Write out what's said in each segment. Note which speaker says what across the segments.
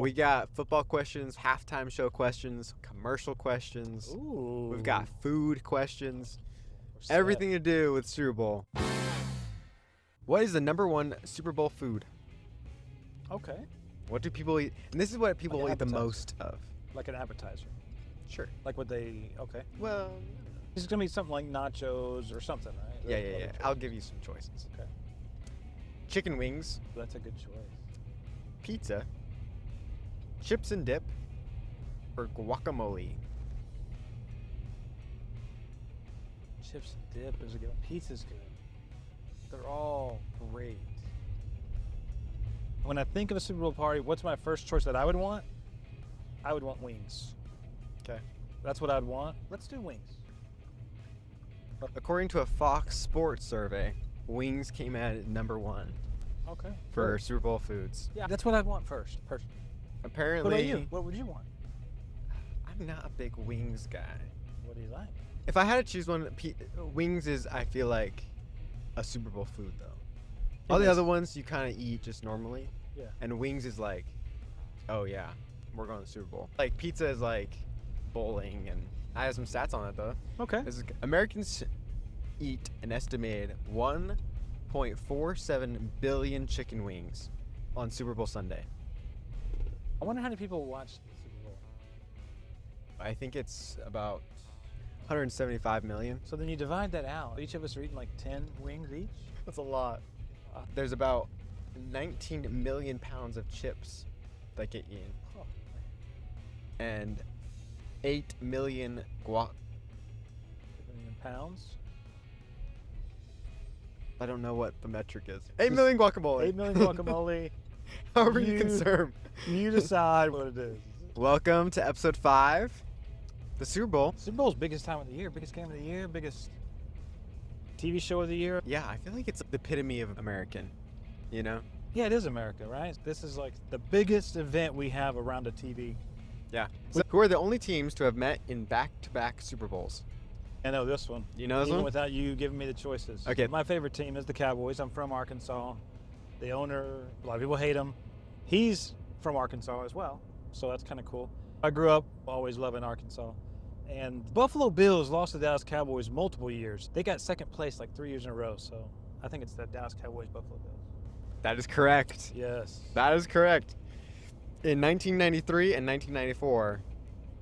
Speaker 1: We got football questions, halftime show questions, commercial questions.
Speaker 2: Ooh.
Speaker 1: We've got food questions.
Speaker 2: We're set.
Speaker 1: Everything to do with Super Bowl. What is the number one Super Bowl food?
Speaker 2: Okay.
Speaker 1: What do people eat? And this is what people
Speaker 2: Like
Speaker 1: eat the
Speaker 2: appetizer.
Speaker 1: most of.
Speaker 2: Like an appetizer.
Speaker 1: Sure.
Speaker 2: Like what they. Okay.
Speaker 1: Well,
Speaker 2: It's gonna be something like nachos or something, right?
Speaker 1: yeah.
Speaker 2: Other choices.
Speaker 1: I'll give you some choices.
Speaker 2: Okay.
Speaker 1: Chicken wings,
Speaker 2: That's a good choice.
Speaker 1: pizza, chips and dip, or guacamole.
Speaker 2: Chips and dip is a good one. Pizza's good. They're all great. When I think of a Super Bowl party, what's my first choice that I would want? I would want wings.
Speaker 1: Okay.
Speaker 2: That's what I'd want. Let's do wings.
Speaker 1: According to a Fox Sports survey, wings came at number one
Speaker 2: Okay.
Speaker 1: for
Speaker 2: Good.
Speaker 1: Super Bowl foods.
Speaker 2: Yeah, that's what I'd want first. Personally.
Speaker 1: Apparently,
Speaker 2: What about you? What would you want?
Speaker 1: I'm not a big wings guy.
Speaker 2: What do you like?
Speaker 1: If I had to choose one, wings is, I feel like, a Super Bowl food, though. All the
Speaker 2: is.
Speaker 1: other ones you kind of eat just normally.
Speaker 2: Yeah.
Speaker 1: And wings is like, oh yeah, we're going to the Super Bowl. Like pizza is like bowling, and I have some stats on it though.
Speaker 2: Okay.
Speaker 1: Americans eat an estimated 1.47 billion chicken wings on Super Bowl Sunday.
Speaker 2: I wonder how many people watch the Super Bowl.
Speaker 1: I think it's about 175 million.
Speaker 2: So then you divide that out. Each of us are eating like 10 wings each.
Speaker 1: That's a lot. There's about 19 million pounds of chips that get eaten,
Speaker 2: Oh,
Speaker 1: and 8 million guac.
Speaker 2: in pounds.
Speaker 1: I don't know what the metric is. 8 million guacamole.
Speaker 2: 8 million guacamole.
Speaker 1: However you
Speaker 2: You-
Speaker 1: consume.
Speaker 2: You decide what it is.
Speaker 1: Welcome to episode 5, the Super Bowl.
Speaker 2: Super Bowl's biggest time of the year, biggest game of the year, biggest TV show of the year.
Speaker 1: Yeah, I feel like it's the epitome of American, you know?
Speaker 2: Yeah, it is America, right? This is like the biggest event we have around a TV.
Speaker 1: Yeah. So, who are the only teams to have met in back-to-back Super Bowls?
Speaker 2: I know this one.
Speaker 1: You know this
Speaker 2: Even
Speaker 1: one?
Speaker 2: without you giving me the choices.
Speaker 1: Okay.
Speaker 2: My favorite team is the Cowboys. I'm from Arkansas. The owner, a lot of people hate him. He's from Arkansas as well, so that's kind of cool. I grew up always loving Arkansas. And Buffalo Bills lost to the Dallas Cowboys multiple years. They got second place like 3 years in a row, so I think it's the Dallas Cowboys, Buffalo Bills.
Speaker 1: That is correct.
Speaker 2: Yes.
Speaker 1: That is correct. In 1993 and 1994,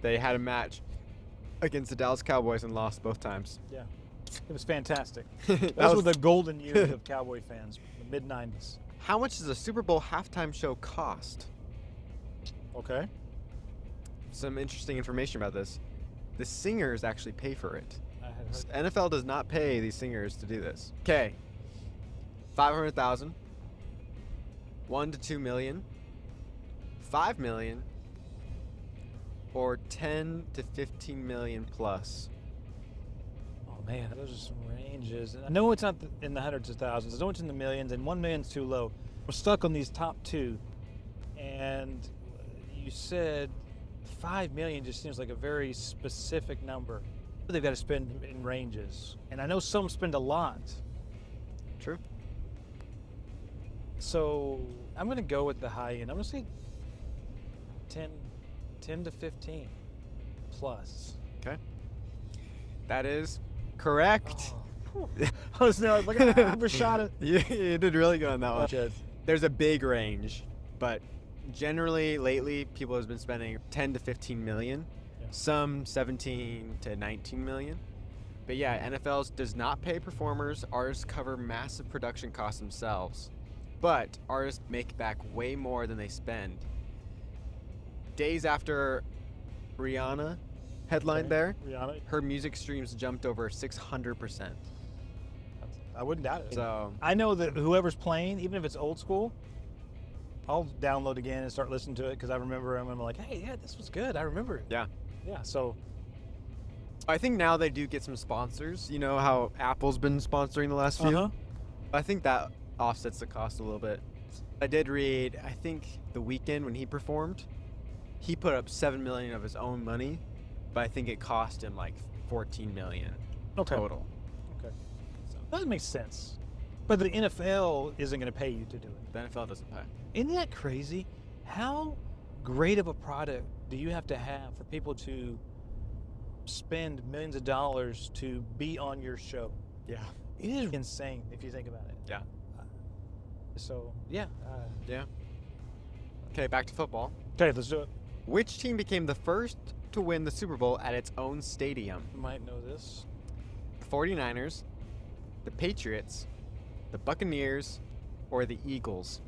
Speaker 1: they had a match against the Dallas Cowboys and lost both times.
Speaker 2: Yeah. It was fantastic.
Speaker 1: That
Speaker 2: Those were
Speaker 1: was-
Speaker 2: the golden years of Cowboy fans, the mid-90s.
Speaker 1: How much does a Super Bowl halftime show cost?
Speaker 2: Okay.
Speaker 1: Some interesting information about this. The singers actually pay for it.
Speaker 2: I had heard.
Speaker 1: NFL does not pay these singers to do this. Okay. 500,000, 1 to 2 million, 5 million, or 10 to 15 million plus.
Speaker 2: Oh man, those are some ranges. And I know it's not in the hundreds of thousands. I know it's in the millions, and 1 million's too low. We're stuck on these top two, and you said 5 million just seems like a very specific number. They've got to spend in ranges, and I know some spend a lot.
Speaker 1: True.
Speaker 2: So I'm going to go with the high end. I'm going to say 10 to 15 plus.
Speaker 1: Okay. That is correct.
Speaker 2: Oh. I was there like, I overshot it.
Speaker 1: You did really good on that one.
Speaker 2: Just-
Speaker 1: There's a big range, but generally lately people have been spending 10 to 15 million,
Speaker 2: Yeah.
Speaker 1: some 17 to 19 million. But yeah, NFL does not pay performers. Artists cover massive production costs themselves, but artists make back way more than they spend. Days after Rihanna headlined
Speaker 2: Okay.
Speaker 1: there,
Speaker 2: Rihanna,
Speaker 1: her music streams jumped over 600%.
Speaker 2: I wouldn't doubt it.
Speaker 1: So
Speaker 2: I know that whoever's playing, even if it's old school, I'll download again and start listening to it because I remember them and I'm like, hey, yeah, this was good. I remember it.
Speaker 1: yeah.
Speaker 2: Yeah, so
Speaker 1: I think now they do get some sponsors. You know how Apple's been sponsoring the last few?
Speaker 2: Uh-huh.
Speaker 1: I think that offsets the cost a little bit. I did read, I think The Weeknd, when he performed, he put up 7 million of his own money, but I think it cost him like 14 million
Speaker 2: Okay.
Speaker 1: total.
Speaker 2: Okay. So that makes sense. But the NFL isn't going to pay you to do it.
Speaker 1: The NFL doesn't pay.
Speaker 2: Isn't that crazy? How great of a product do you have to have for people to spend millions of dollars to be on your show?
Speaker 1: Yeah.
Speaker 2: It is insane if you think about it.
Speaker 1: Yeah.
Speaker 2: So, yeah.
Speaker 1: Yeah. Okay, back to football.
Speaker 2: Okay, let's do it.
Speaker 1: Which team became the first to win the Super Bowl at its own stadium?
Speaker 2: You might know this.
Speaker 1: The 49ers, the Patriots, the Buccaneers, or the Eagles?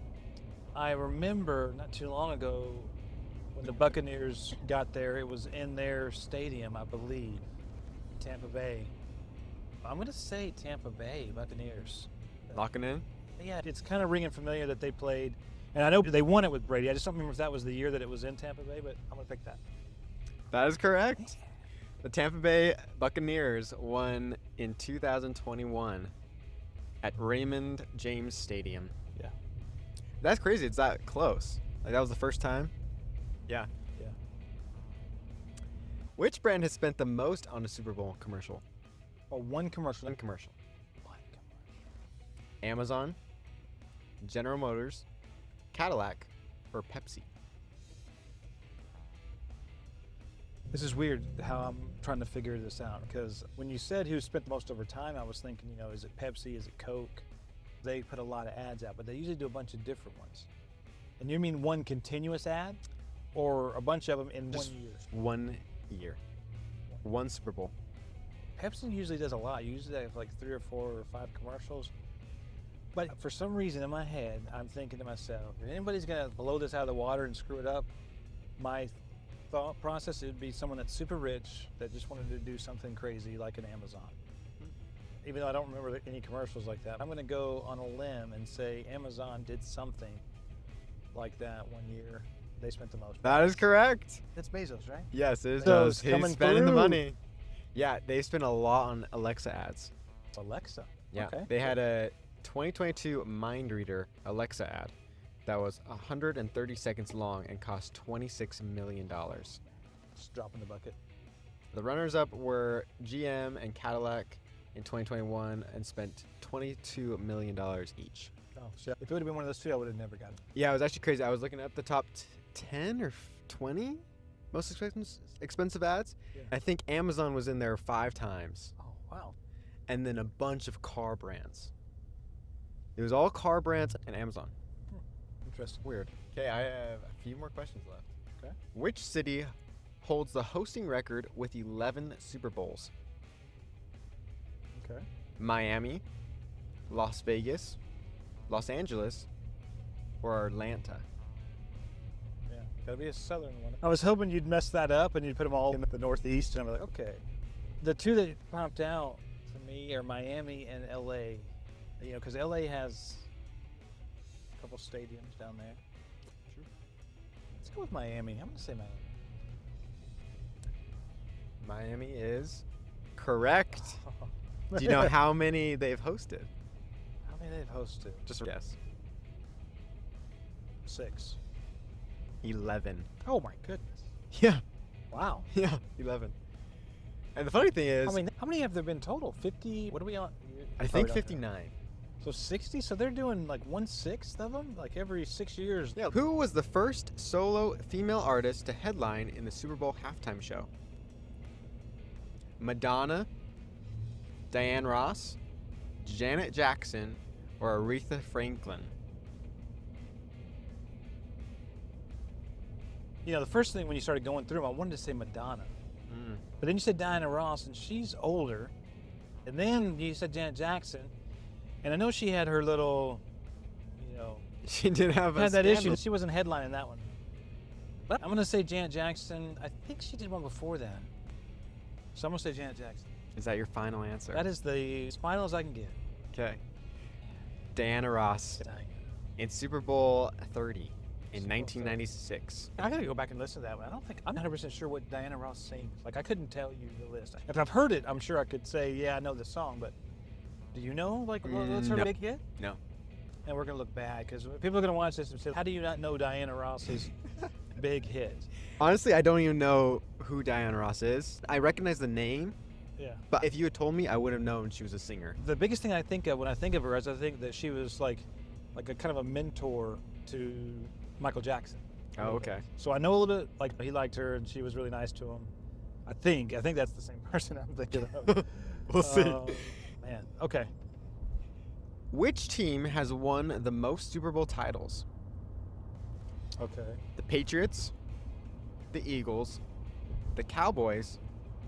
Speaker 2: I remember not too long ago when the Buccaneers got there, it was in their stadium, I believe, Tampa Bay. I'm going to say Tampa Bay Buccaneers.
Speaker 1: Locking in?
Speaker 2: Yeah, it's kind of ringing familiar that they played. And I know they won it with Brady. I just don't remember if that was the year that it was in Tampa Bay, but I'm going to pick that.
Speaker 1: That is correct. The Tampa Bay Buccaneers won in 2021 at Raymond James Stadium.
Speaker 2: Yeah.
Speaker 1: That's crazy. It's that close. Like, that was the first time? Yeah.
Speaker 2: Yeah.
Speaker 1: Which brand has spent the most on a Super Bowl commercial?
Speaker 2: Or one commercial.
Speaker 1: One commercial.
Speaker 2: One commercial.
Speaker 1: Amazon, General Motors, Cadillac, or Pepsi?
Speaker 2: This is weird how I'm trying to figure this out, because when you said who spent the most over time, I was thinking, is it Pepsi, is it Coke? They put a lot of ads out, but they usually do a bunch of different ones. And you mean one continuous ad, or a bunch of them in
Speaker 1: Just
Speaker 2: 1 year?
Speaker 1: 1 year. One Super Bowl.
Speaker 2: Pepsi usually does a lot. Usually they have like 3 or 4 or 5 commercials. But for some reason in my head, I'm thinking to myself, if anybody's gonna blow this out of the water and screw it up, my thought process, it would be someone that's super rich that just wanted to do something crazy like an Amazon. Even though I don't remember any commercials like that, I'm going to go on a limb and say Amazon did something like that 1 year. They spent the most.
Speaker 1: That is correct.
Speaker 2: It's Bezos, right?
Speaker 1: Yes, it is.
Speaker 2: Bezos
Speaker 1: He's
Speaker 2: coming
Speaker 1: spending the
Speaker 2: through.
Speaker 1: money. Yeah, they spent a lot on Alexa ads.
Speaker 2: Alexa.
Speaker 1: Yeah,
Speaker 2: Okay.
Speaker 1: they had a 2022 Mind Reader Alexa ad that was 130 seconds long and cost $26 million.
Speaker 2: Just drop in the bucket.
Speaker 1: The runners-up were GM and Cadillac in 2021 and spent $22 million each.
Speaker 2: Oh, so if it would have been one of those two, I would have never gotten it.
Speaker 1: Yeah, it was actually crazy. I was looking up the top 10 or 20 most expensive ads.
Speaker 2: Yeah.
Speaker 1: I think Amazon was in there 5 times.
Speaker 2: Oh, wow.
Speaker 1: And then a bunch of car brands. It was all car brands and Amazon.
Speaker 2: Interesting.
Speaker 1: Weird. Okay, I have a few more questions left.
Speaker 2: Okay.
Speaker 1: Which city holds the hosting record with 11 Super Bowls?
Speaker 2: Okay.
Speaker 1: Miami, Las Vegas, Los Angeles, or Atlanta?
Speaker 2: Yeah, gotta be a southern one. I was hoping you'd mess that up and you'd put them all in the Northeast, and I'm like, okay. The two that popped out for me are Miami and LA. Because LA has a couple stadiums down there.
Speaker 1: True.
Speaker 2: Let's go with Miami. I'm gonna say Miami.
Speaker 1: Miami is correct. Do you know how many they've hosted?
Speaker 2: How many they've hosted?
Speaker 1: Just a guess.
Speaker 2: 6.
Speaker 1: 11.
Speaker 2: Oh my goodness.
Speaker 1: Yeah.
Speaker 2: Wow.
Speaker 1: Yeah. 11. And the funny thing is,
Speaker 2: How many have there been total? 50? What are we on?
Speaker 1: I think 59.
Speaker 2: So 60? So they're doing like 1/6 of them? Like every 6 years?
Speaker 1: Yeah. Who was the first solo female artist to headline in the Super Bowl halftime show? Madonna, Diane Ross, Janet Jackson, or Aretha Franklin?
Speaker 2: The first thing when you started going through them, I wanted to say Madonna.
Speaker 1: Mm.
Speaker 2: But then you said Diana Ross, and she's older. And then you said Janet Jackson. And I know she had her little,
Speaker 1: She did have a
Speaker 2: had that
Speaker 1: scandal.
Speaker 2: issue. She wasn't headlining that one. But I'm going to say Janet Jackson. I think she did one before that. So I'm going to say Janet Jackson.
Speaker 1: Is that your final answer?
Speaker 2: That is the as final as I can get.
Speaker 1: Okay. Diana Ross
Speaker 2: Diana.
Speaker 1: in Super Bowl 30 in
Speaker 2: Super Bowl
Speaker 1: 1996.
Speaker 2: I gotta go back and listen to that one. I'm not 100% sure what Diana Ross sings. Like, I couldn't tell you the list. If I've heard it, I'm sure I could say, yeah, I know the song, but do you know, like, what's her
Speaker 1: No.
Speaker 2: big hit?
Speaker 1: No.
Speaker 2: And we're gonna look bad, because people are gonna watch this and say, how do you not know Diana Ross's big hit?
Speaker 1: Honestly, I don't even know who Diana Ross is. I recognize the name,
Speaker 2: Yeah.
Speaker 1: but if you had told me, I would have known she was a singer.
Speaker 2: The biggest thing I think of when I think of her is I think that she was like a kind of a mentor to Michael Jackson.
Speaker 1: Oh, okay.
Speaker 2: So I know a little bit, like he liked her and she was really nice to him. I think that's the same person I'm thinking of.
Speaker 1: We'll see.
Speaker 2: Man, okay.
Speaker 1: Which team has won the most Super Bowl titles?
Speaker 2: Okay.
Speaker 1: The Patriots, the Eagles, the Cowboys,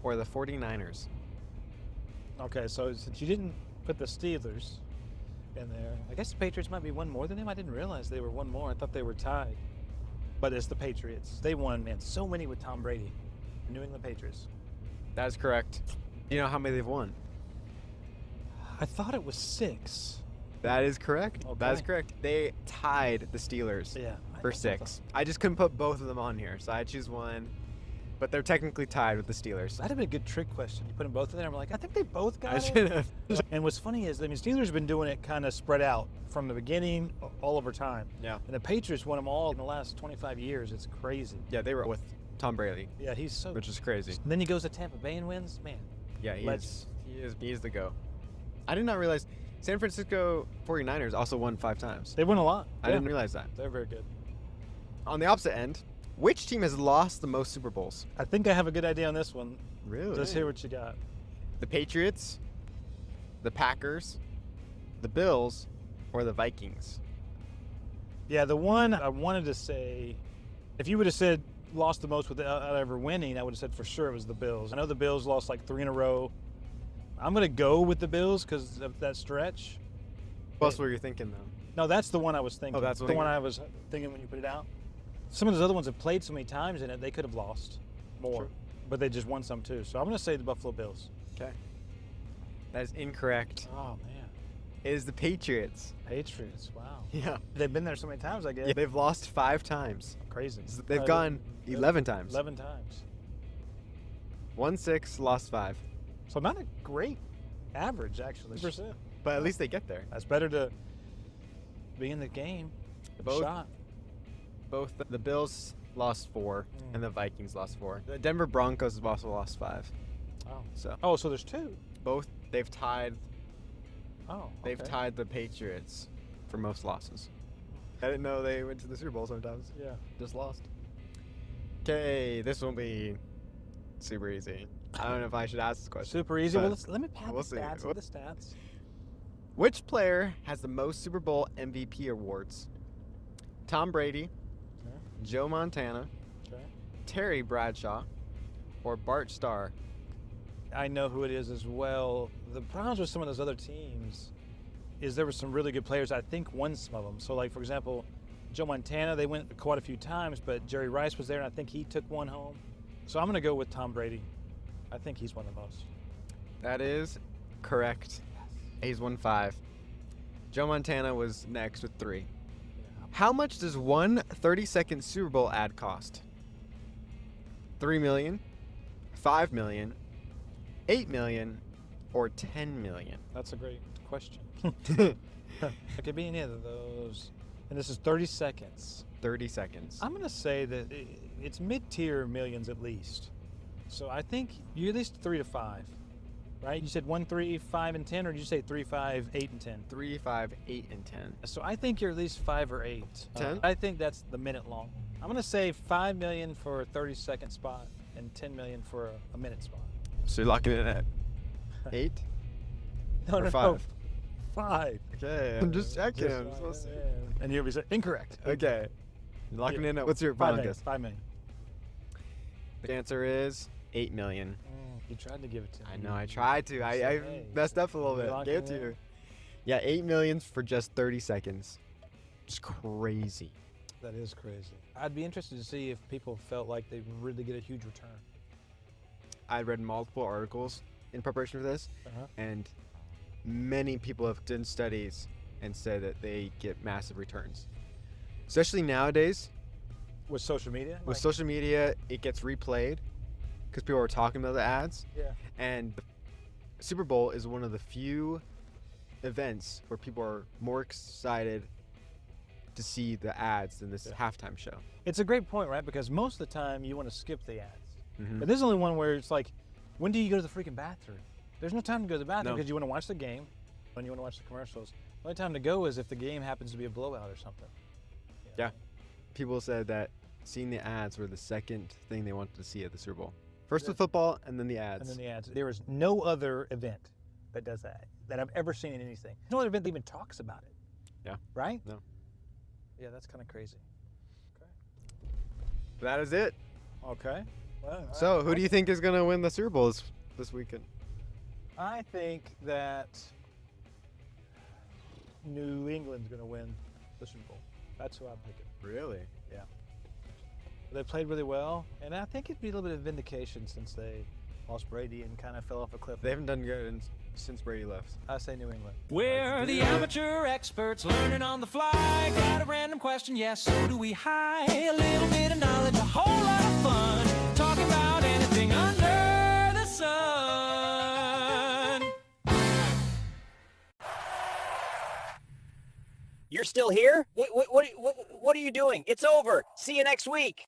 Speaker 1: or the 49ers?
Speaker 2: Okay, so since you didn't put the Steelers in there, I guess the Patriots might be one more than them. I didn't realize they were one more. I thought they were tied. But it's the Patriots. They won, man, so many with Tom Brady. New England Patriots.
Speaker 1: That is correct. You know how many they've won?
Speaker 2: I thought it was 6.
Speaker 1: That is correct.
Speaker 2: Okay.
Speaker 1: That is correct. They tied the Steelers
Speaker 2: Yeah.
Speaker 1: for 6. I just couldn't put both of them on here, so I choose one. But they're technically tied with the Steelers.
Speaker 2: That'd have been a good trick question. You put them both in there. I'm like, I think they both got
Speaker 1: I
Speaker 2: it.
Speaker 1: should have.
Speaker 2: And what's funny is, Steelers have been doing it kind of spread out from the beginning all over time.
Speaker 1: Yeah.
Speaker 2: And the Patriots won them all in the last 25 years. It's crazy.
Speaker 1: Yeah, they were with Tom Brady,
Speaker 2: Yeah, he's so.
Speaker 1: which is crazy.
Speaker 2: And then he goes to Tampa Bay and wins. Man.
Speaker 1: Yeah, he
Speaker 2: Legend.
Speaker 1: is. He is the GOAT. I did not realize San Francisco 49ers also won 5 times.
Speaker 2: They win a lot.
Speaker 1: I didn't realize that.
Speaker 2: They're very good.
Speaker 1: On the opposite end, which team has lost the most Super Bowls?
Speaker 2: I think I have a good idea on this one.
Speaker 1: Really?
Speaker 2: Let's hear what you got.
Speaker 1: The Patriots, the Packers, the Bills, or the Vikings?
Speaker 2: Yeah, the one I wanted to say, if you would have said lost the most without ever winning, I would have said for sure it was the Bills. I know the Bills lost like 3 in a row. I'm going to go with the Bills because of that stretch.
Speaker 1: What else were you thinking, though?
Speaker 2: No, that's the one I was thinking.
Speaker 1: Oh, that's
Speaker 2: the one I was thinking when you put it out. Some of those other ones have played so many times in it, they could have lost more.
Speaker 1: True.
Speaker 2: But they just won some too. So I'm going to say the Buffalo Bills.
Speaker 1: Okay. That is incorrect.
Speaker 2: Oh, man.
Speaker 1: It is the Patriots.
Speaker 2: Patriots, wow.
Speaker 1: Yeah.
Speaker 2: They've been there so many times, I guess.
Speaker 1: Yeah, they've lost 5 times.
Speaker 2: Crazy.
Speaker 1: They've gone 11 times.
Speaker 2: 11 times.
Speaker 1: Won 6, lost 5.
Speaker 2: So not a great average, actually. Percent.
Speaker 1: But at least they get there.
Speaker 2: That's better to be in the game.
Speaker 1: Both-
Speaker 2: Shot.
Speaker 1: Both the Bills lost 4 and the Vikings lost 4. The Denver Broncos have also lost 5.
Speaker 2: Oh.
Speaker 1: So
Speaker 2: So there's 2.
Speaker 1: both they've tied
Speaker 2: Oh.
Speaker 1: they've
Speaker 2: okay.
Speaker 1: tied the Patriots for most losses. I didn't know they went to the Super Bowl sometimes.
Speaker 2: Yeah.
Speaker 1: Just lost. Okay, this will be super easy. I don't know if I should ask this question.
Speaker 2: Super easy.
Speaker 1: but
Speaker 2: Well, let me pat
Speaker 1: we'll
Speaker 2: the
Speaker 1: see.
Speaker 2: stats. Look at the stats.
Speaker 1: Which player has the most Super Bowl MVP awards? Tom Brady,
Speaker 2: Okay.
Speaker 1: Joe Montana,
Speaker 2: Okay.
Speaker 1: Terry Bradshaw, or Bart Starr?
Speaker 2: I know who it is as well. The problems with some of those other teams is there were some really good players. I think won some of them. So, like for example, Joe Montana, they went quite a few times, but Jerry Rice was there, and I think he took one home. So I'm going to go with Tom Brady. I think he's won the most.
Speaker 1: That is correct. He's won 5. Joe Montana was next with 3. How much does one 30-second Super Bowl ad cost? $3 million, $5 million, $8 million, or $10 million?
Speaker 2: That's a great question. It could be any of those. And this is 30 seconds.
Speaker 1: 30 seconds.
Speaker 2: I'm going to say that it's mid-tier millions at least. So I think you at least 3 to 5, right? You said 1, 3, 5, and 10, or did you say 3, 5, 8, and 10?
Speaker 1: 3, 5, 8, and 10.
Speaker 2: So I think you're at least 5 or 8.
Speaker 1: 10?
Speaker 2: I think that's the minute long. I'm going to say $5 million for a 30-second spot and $10 million for a minute spot.
Speaker 1: So you're locking it at 8?
Speaker 2: No,
Speaker 1: Or
Speaker 2: no,
Speaker 1: 5?
Speaker 2: no. 5.
Speaker 1: Okay, I'm just checking.
Speaker 2: Just
Speaker 1: I'm supposed to-
Speaker 2: and you'll be saying incorrect.
Speaker 1: Okay. You're locking
Speaker 2: Yeah.
Speaker 1: in at, what's your
Speaker 2: 5
Speaker 1: final
Speaker 2: million.
Speaker 1: guess?
Speaker 2: 5 million.
Speaker 1: The answer is 8 million.
Speaker 2: You tried to give it to me.
Speaker 1: I know, I tried to. I
Speaker 2: Hey,
Speaker 1: messed up a little
Speaker 2: you
Speaker 1: bit.
Speaker 2: locking
Speaker 1: Gave it to
Speaker 2: it in?
Speaker 1: you. Yeah, 8 million for just 30 seconds. Just crazy.
Speaker 2: That is crazy. I'd be interested to see if people felt like they really get a huge return.
Speaker 1: I read multiple articles in preparation for this,
Speaker 2: Uh-huh.
Speaker 1: and many people have done studies and said that they get massive returns. Especially nowadays,
Speaker 2: With social media?
Speaker 1: with social media, it gets replayed because people are talking about the ads.
Speaker 2: Yeah.
Speaker 1: And the Super Bowl is one of the few events where people are more excited to see the ads than this halftime show.
Speaker 2: It's a great point, right? Because most of the time you want to skip the ads.
Speaker 1: Mhm.
Speaker 2: But this is only one where it's like, when do you go to the freaking bathroom? There's no time to go to the bathroom
Speaker 1: No.
Speaker 2: because you want to watch the game and you want to watch the commercials. The only time to go is if the game happens to be a blowout or something.
Speaker 1: Yeah. People said that seeing the ads were the second thing they wanted to see at the Super Bowl. First the football, and then the ads.
Speaker 2: And then the ads. There is no other event that does that I've ever seen in anything. No other event that even talks about it.
Speaker 1: Yeah.
Speaker 2: Right?
Speaker 1: No.
Speaker 2: Yeah, that's kind of crazy.
Speaker 1: That is it.
Speaker 2: Okay. Well,
Speaker 1: So, who do you think is going to win the Super Bowl this weekend?
Speaker 2: I think that New England's going to win the Super Bowl. That's who I'm picking.
Speaker 1: Really?
Speaker 2: Yeah. They played really well, and I think it'd be a little bit of vindication since they lost Brady and kind of fell off a cliff.
Speaker 1: They haven't done good since Brady left.
Speaker 2: I say New England.
Speaker 3: We're the amateur experts learning on the fly. Got a random question, yes, so do we. Hi, a little bit of knowledge, a whole lot of fun. Talking about anything under the sun.
Speaker 4: You're still here? What are you doing? It's over. See you next week.